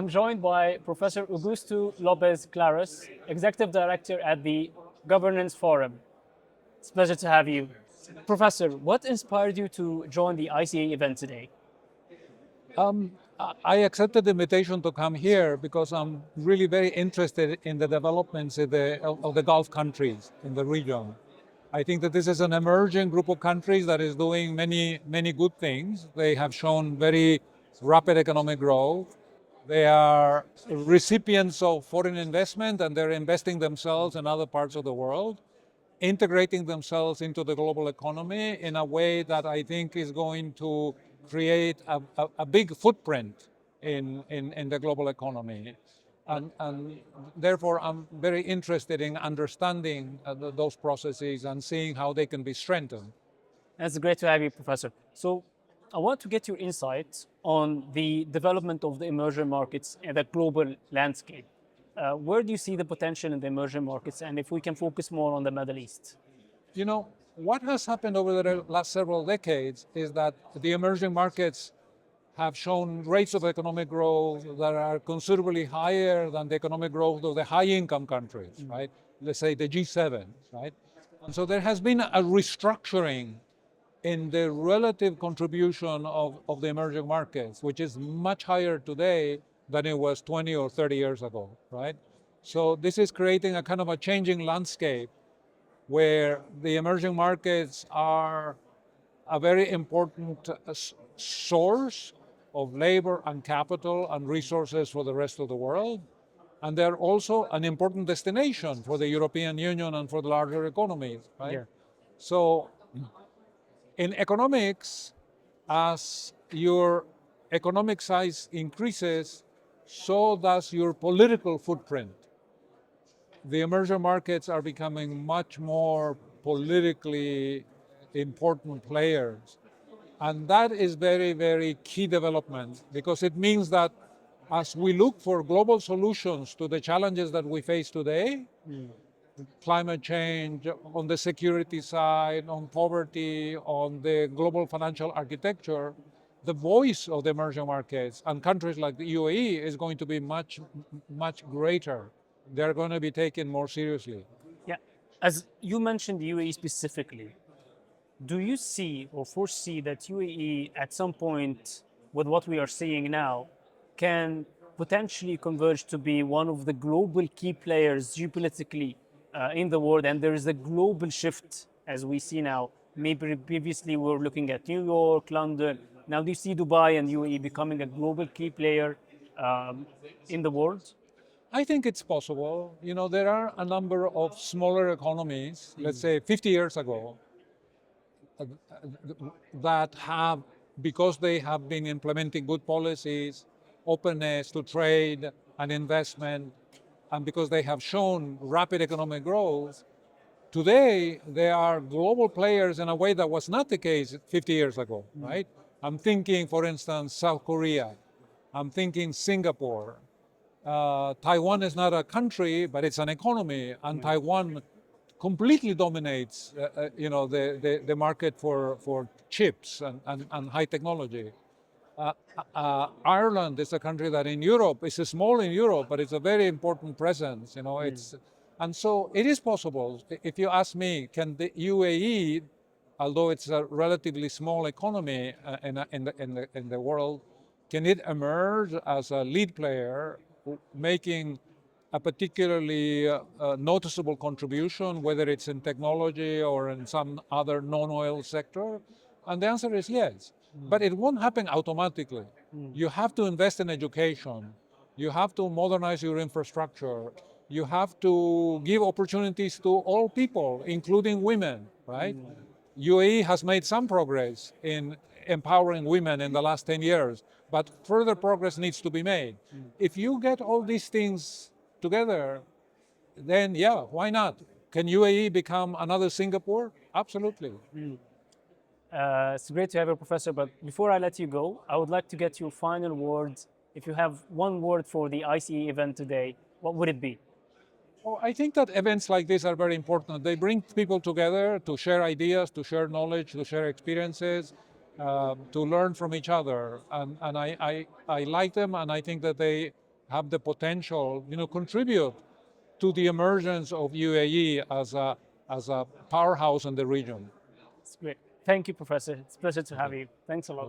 I'm joined by Professor Augusto López-Claros, Executive Director at the Governance Forum. It's a pleasure to have you. Professor, what inspired you to join the ICA event today? I accepted the invitation to come here because I'm really very interested in the developments of the Gulf countries in the region. I think that this is an emerging group of countries that is doing many good things. They have shown very rapid economic growth. They are recipients of foreign investment and they're investing themselves in other parts of the world, integrating themselves into the global economy in a way that I think is going to create a big footprint in the global economy. And therefore, I'm very interested in understanding those processes and seeing how they can be strengthened. It's great to have you, Professor. So, I want to get your insight on the development of the emerging markets and the global landscape. Where do you see the potential in the emerging markets, and if we can focus more on the Middle East? You know, what has happened over the last several decades is that the emerging markets have shown rates of economic growth that are considerably higher than the economic growth of the high-income countries, right? Let's say the G7, right? And so there has been a restructuring in the relative contribution of the emerging markets, which is much higher today than it was 20 or 30 years ago, right? So this is creating a kind of a changing landscape where the emerging markets are a very important source of labor and capital and resources for the rest of the world. And they're also an important destination for the European Union and for the larger economies, right? Yeah. So in economics, as your economic size increases, so does your political footprint. The emerging markets are becoming much more politically important players. And that is very key development because it means that as we look for global solutions to the challenges that we face today, climate change, on the security side, on poverty, on the global financial architecture, the voice of the emerging markets and countries like the UAE is going to be much greater. They're going to be taken more seriously. Yeah. As you mentioned the UAE specifically, do you see or foresee that UAE at some point, with what we are seeing now, can potentially converge to be one of the global key players geopolitically in the world? And there is a global shift as we see now. Maybe previously we were looking at New York, London. Now do you see Dubai and UAE becoming a global key player in the world? I think it's possible. You know, there are a number of smaller economies, let's say 50 years ago, that have, because they have been implementing good policies, openness to trade and investment, and because they have shown rapid economic growth, today they are global players in a way that was not the case 50 years ago, right? I'm thinking, for instance, South Korea. I'm thinking Singapore. Taiwan is not a country, but it's an economy, and Taiwan completely dominates, the market for chips and high technology. Ireland is a country that in Europe is small in Europe, but it's a very important presence. You know, and so it is possible. If you ask me, can the UAE, although it's a relatively small economy in the world, can it emerge as a lead player, making a particularly noticeable contribution, whether it's in technology or in some other non-oil sector? And the answer is yes. But it won't happen automatically. You have to invest in education. You have to modernize your infrastructure. You have to give opportunities to all people, including women, right? UAE has made some progress in empowering women in the last 10 years, but further progress needs to be made. If you get all these things together, then yeah, why not? Can UAE become another Singapore? Absolutely. It's great to have you, Professor. But before I let you go, I would like to get your final words. If you have one word for the ICE event today, what would it be? Well, I think that events like this are very important. They bring people together to share ideas, to share knowledge, to share experiences, to learn from each other. And I like them, and I think that they have the potential, contribute to the emergence of UAE as a powerhouse in the region. It's great. Thank you, Professor. It's a pleasure to have you. Thanks a lot.